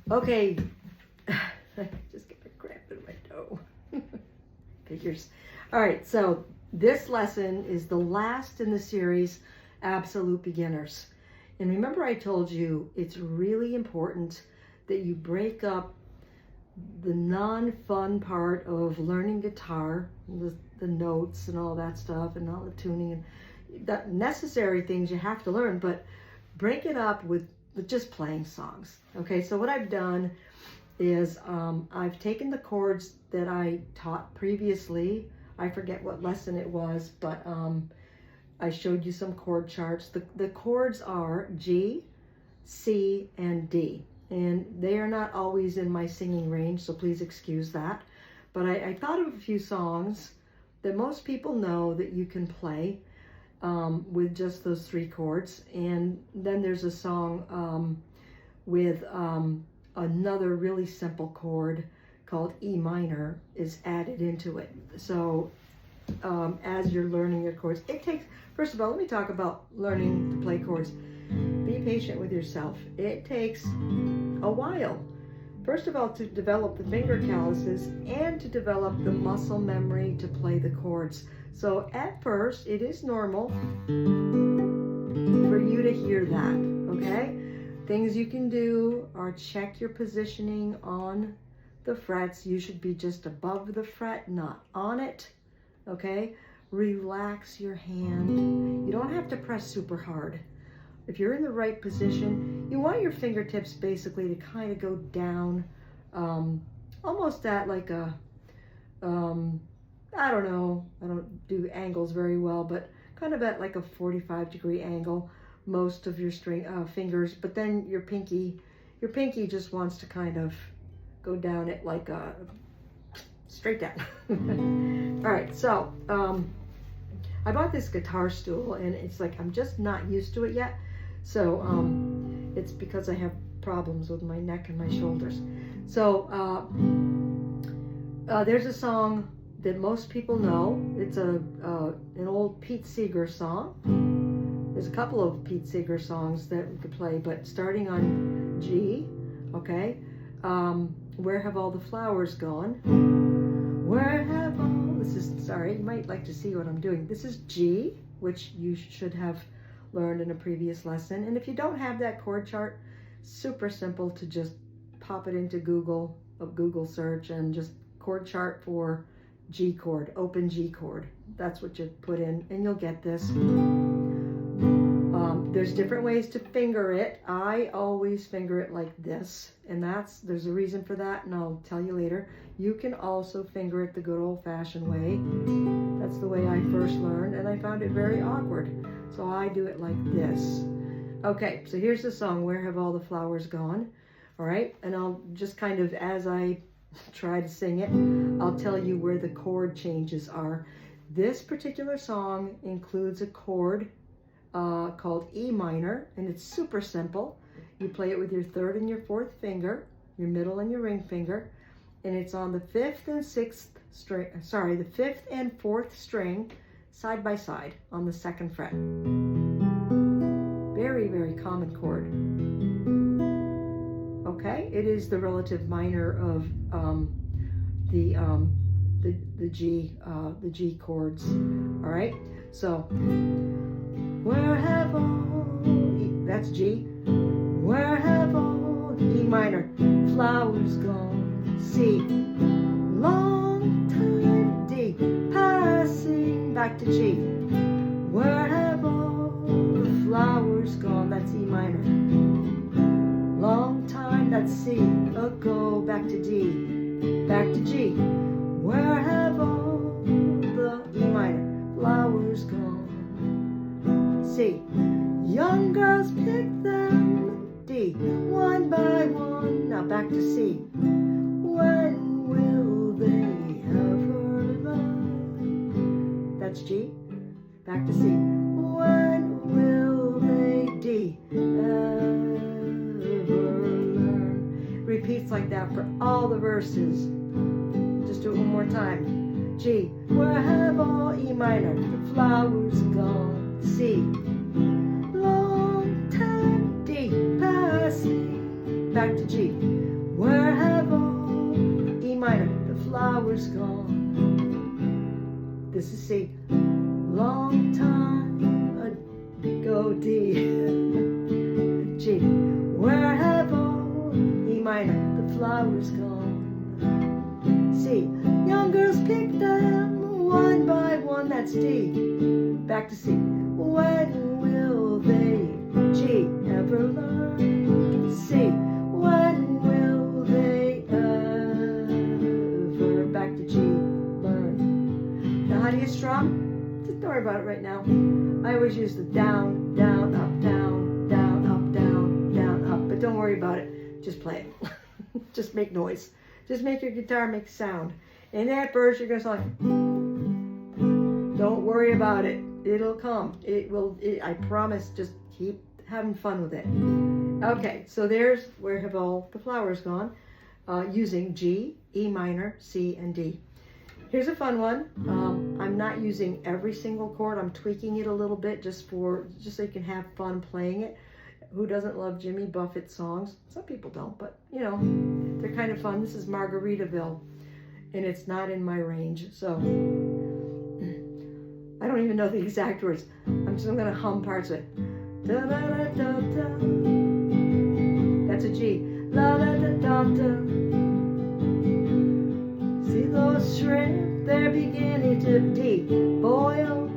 Okay, just get a cramp in my toe. Figures. All right, so this lesson is the last in the series, Absolute Beginners. And remember I told you it's really important that you break up the non-fun part of learning guitar, the notes and all that stuff and all the tuning and the necessary things you have to learn, but break it up with just playing songs. Okay, so what I've done is I've taken the chords that I taught previously. I forget what lesson it was, but I showed you some chord charts. The chords are G, C, and D. And they are not always in my singing range, so please excuse that. But I thought of a few songs that most people know that you can play with just those three chords. And then there's a song with another really simple chord called E minor is added into it. So as you're learning your chords, it takes, first of all, let me talk about learning to play chords. Be patient with yourself. It takes a while. First of all, to develop the finger calluses and to develop the muscle memory to play the chords. So at first, it is normal for you to hear that, okay? Things you can do are check your positioning on the frets. You should be just above the fret, not on it, okay? Relax your hand. You don't have to press super hard. If you're in the right position, you want your fingertips basically to kind of go down, almost at like a, I don't know, I don't do angles very well, but kind of at like a 45-degree angle, most of your fingers, but then your pinky just wants to kind of go down it like a, straight down. All right, so I bought this guitar stool and it's like, I'm just not used to it yet. So it's because I have problems with my neck and my shoulders. So there's a song that most people know. It's an old Pete Seeger song. There's a couple of Pete Seeger songs that we could play, but starting on G, okay? Where have all the flowers gone? Where have all, this is, sorry, you might like to see what I'm doing. This is G, which you should have learned in a previous lesson. And if you don't have that chord chart, super simple to just pop it into Google, a Google search, and just chord chart for G chord, open G chord. That's what you put in and you'll get this. There's different ways to finger it. I always finger it like this, and there's a reason for that, and I'll tell you later. You can also finger it the good old-fashioned way. That's the way I first learned, and I found it very awkward. So I do it like this. Okay, so here's the song, Where Have All the Flowers Gone? All right, and I'll just kind of, as I try to sing it, I'll tell you where the chord changes are. This particular song includes a chord called E minor, and it's super simple. You play it with your third and your fourth finger, your middle and your ring finger, and it's on the fifth and sixth string, sorry, the fifth and fourth string, side by side on the second fret. Very, very common chord. Okay, it is the relative minor of the G chords. All right, so where have all, that's G. Where have all, E minor, flowers gone? C. Long time, D. Passing back to G. Where have all the flowers gone? That's E minor. Long time, that's C. Ago, back to D. Back to G. Where have all the E minor flowers gone? C. Young girls pick them. D. One by one. Now back to C. When will they ever learn? That's G. Back to C. When will they, D, ever learn? Repeats like that for all the verses. Just do it one more time. G. Where have all, E minor, the flowers gone? C. Long time, D, passing back to G. Where have all, E minor, the flowers gone? This is C. Long time ago, D. G. Where have all, E minor, the flowers gone? C. Young girls pick them one by one, that's D. Back to C. When will they, G, ever learn? C. When will they ever, back to G, learn? Now how do you strum? Just don't worry about it right now. I always use the down, down, up, down, down, up, down, down, up. But don't worry about it. Just play it. Just make noise. Just make your guitar make sound. In that verse, you're going to sound like, don't worry about it. It'll come. It will, I promise. Just keep having fun with it. Okay, so there's Where Have All the Flowers Gone, using G, E minor, C, and D. Here's a fun one. I'm not using every single chord. I'm tweaking it a little bit just so you can have fun playing it. Who doesn't love Jimmy Buffett songs? Some people don't, but you know, they're kind of fun. This is Margaritaville, and it's not in my range, so I don't even know the exact words. I'm gonna hum parts of it. Da da da da da. That's a G. La da da da da. See those shrimp? They're beginning to D. Boil.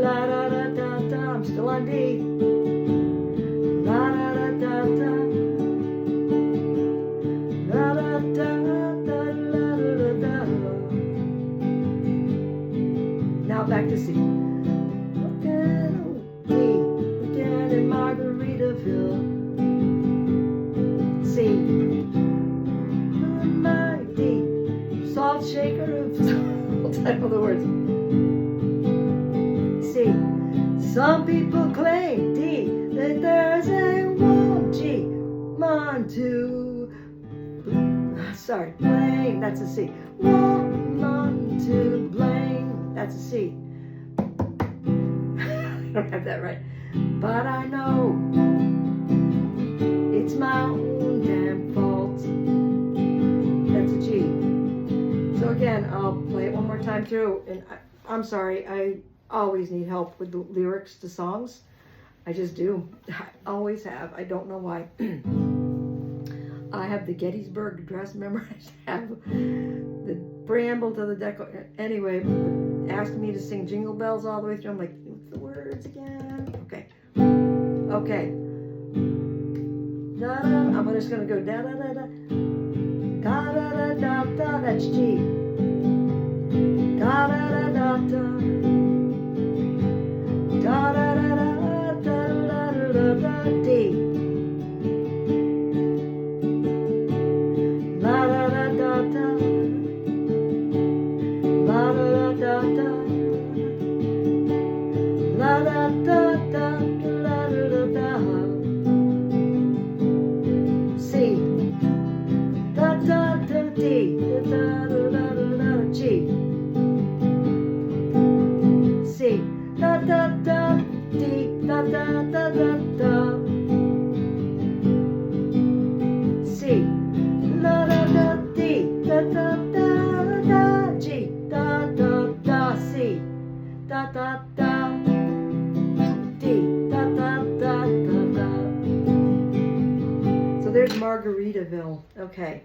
La da da da da. I'm still on D. La da da da da. La da da da la da da da. Now back to C. Again in Margaritaville. C. My D. Salt shaker of all type of the words. C. Some people claim D that there's a one G. One, two. Sorry, blame. That's a C. One, two, blame. That's a C. I don't have that right. But I know it's my own damn fault. That's a G. So again, I'll play it one more time through. And I'm sorry, I always need help with the lyrics to songs. I just do. I always have. I don't know why. I have the Gettysburg Address memorized. I have the preamble to the Declaration. Anyway, asked me to sing Jingle Bells all the way through. I'm like, what's the words again? Okay. Okay. Da, da, I'm just going to go da da da da. Da da da da da. That's G. Da da da da da. Da da da da da da da da. D. La da da da da. La da da da da. La da da da. La da da da. C. Da da da D. Da da da da da. G. C. Da da da D. Da da da da da. C. La da da D. Da da da da. G. Da da da. C. Da da da. D. Da da da da da. So there's Margaritaville. Okay.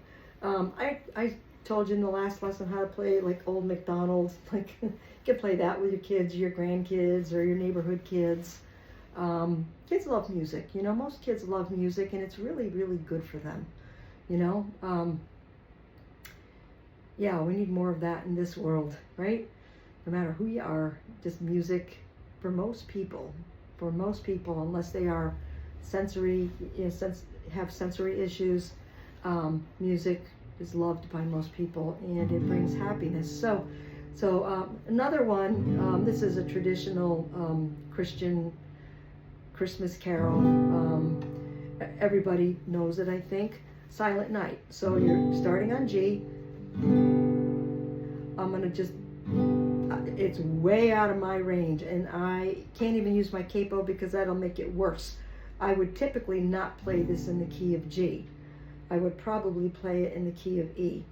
I told you in the last lesson how to play like Old MacDonald's. Like you can play that with your kids, your grandkids, or your neighborhood kids. Kids love music. You know, most kids love music, and it's really, really good for them. You know, yeah, we need more of that in this world, right? No matter who you are, just music for most people, unless they are sensory, have sensory issues, music is loved by most people, and it brings happiness. So another one, this is a traditional Christian Christmas carol. Everybody knows it, I think. Silent Night. So you're starting on G. I'm gonna just, it's way out of my range, and I can't even use my capo because that'll make it worse. I would typically not play this in the key of G. I would probably play it in the key of E.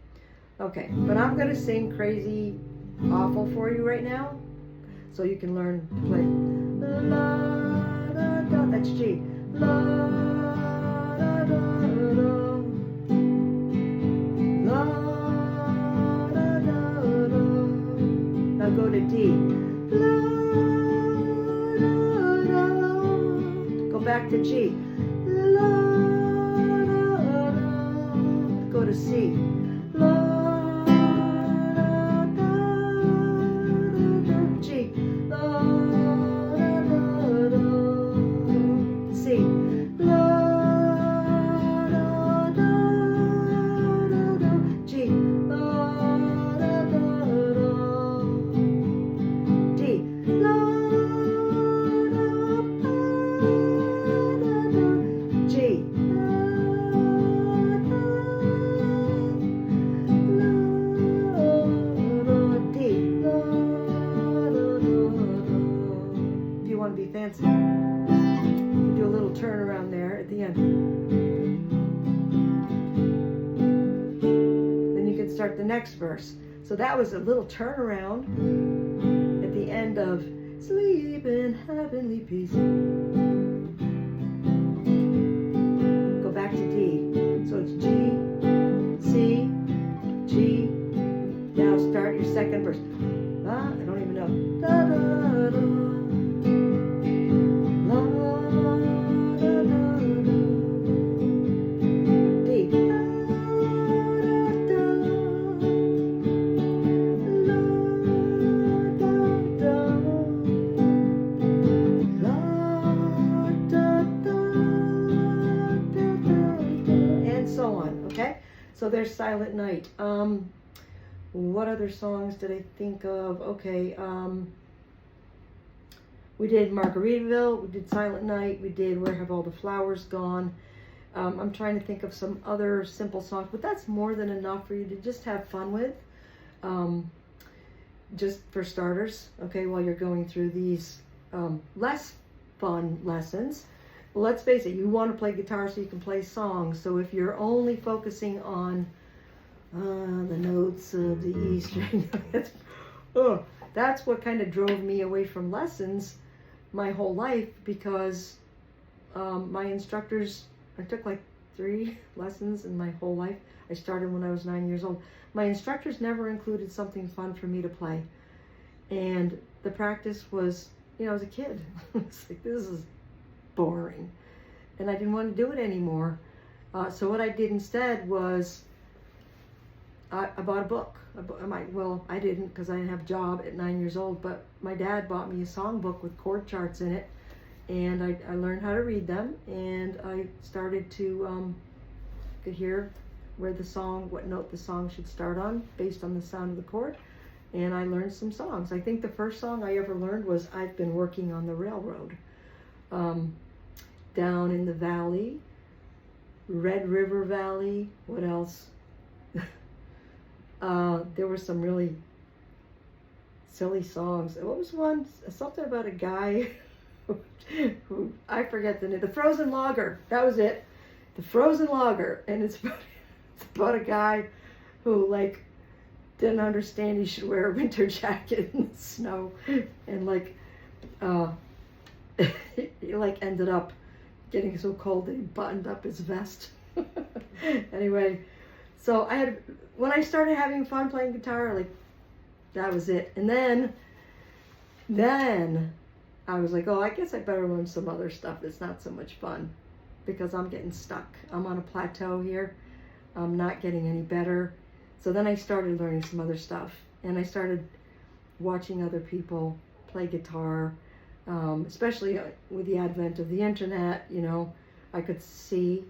Okay, but I'm going to sing Crazy Awful for you right now, so you can learn to play. La, da, da, that's G. La, da, da, da. La, da, da, da. Now go to D. La, da, da. Go back to G. La, da, da. Go to C. La, da, da, da. G. La, da, da, da. C. La, da, da, da. G. La, da, da, da. D. La, da, da, da. G. D. If you want to be fancy, you do a little turnaround there at the end. Then you can start the next verse. So that was a little turnaround at the end of Sleep in Heavenly Peace. Go back to D. So it's G, C, G. Now start your second verse. I don't even know. Da, da, da. La, da, da, da. D. Da, da, da. La, da, da. La, da, da, da, da, da. And so on, okay? So there's Silent Night. What other songs did I think of? Okay, we did Margaritaville, we did Silent Night, we did Where Have All the Flowers Gone. I'm trying to think of some other simple songs, but that's more than enough for you to just have fun with, just for starters, okay, while you're going through these less fun lessons. Well, let's face it, you want to play guitar so you can play songs, so if you're only focusing on the notes of the E string. That's what kind of drove me away from lessons my whole life, because my instructors, I took like 3 lessons in my whole life. I started when I was 9 years old. My instructors never included something fun for me to play. And the practice was, I was a kid. It's like, this is boring. And I didn't want to do it anymore. So what I did instead was, I bought a book. I didn't, because I didn't have a job at 9 years old, but my dad bought me a songbook with chord charts in it, and I learned how to read them, and I started to could hear what note the song should start on based on the sound of the chord, and I learned some songs. I think the first song I ever learned was I've Been Working on the Railroad. Down in the Valley, Red River Valley, what else? There were some really silly songs. What was one? Something about a guy who I forget the name. The Frozen Logger. That was it. The Frozen Logger. And it's about a guy who didn't understand he should wear a winter jacket in the snow, and he ended up getting so cold that he buttoned up his vest. Anyway, so when I started having fun playing guitar, that was it. And then I was like, oh, I guess I better learn some other stuff that's not so much fun, because I'm getting stuck. I'm on a plateau here. I'm not getting any better. So then I started learning some other stuff, and I started watching other people play guitar, especially with the advent of the internet. I could see,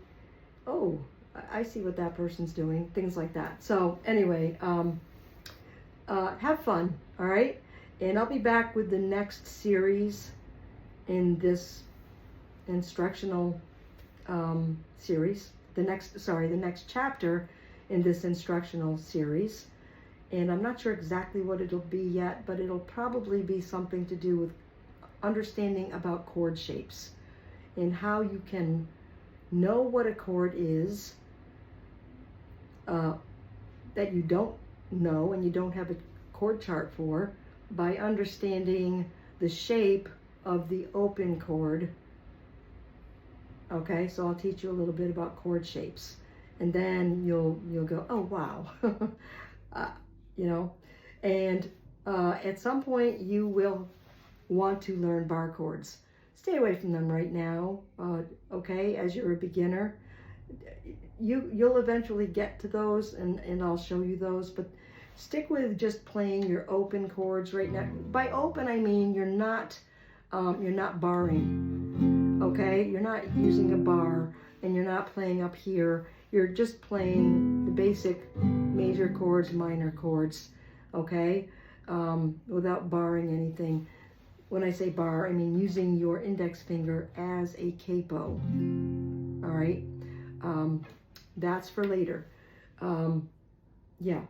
oh, I see what that person's doing, things like that. So anyway, have fun, all right? And I'll be back with the next series in this instructional series. The next chapter in this instructional series. And I'm not sure exactly what it'll be yet, but it'll probably be something to do with understanding about chord shapes in how you can know what a chord is that you don't know and you don't have a chord chart for, by understanding the shape of the open chord. Okay, so I'll teach you a little bit about chord shapes, and then you'll go, oh wow, you know. And at some point you will want to learn bar chords. Stay away from them right now, okay, as you're a beginner. You'll eventually get to those, and I'll show you those, but stick with just playing your open chords right now. By open, I mean you're not barring, okay? You're not using a bar, and you're not playing up here. You're just playing the basic major chords, minor chords, okay? Without barring anything. When I say bar, I mean using your index finger as a capo, all right? That's for later. Yeah.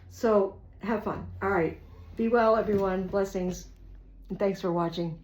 So have fun. All right. Be well, everyone. Blessings. And thanks for watching.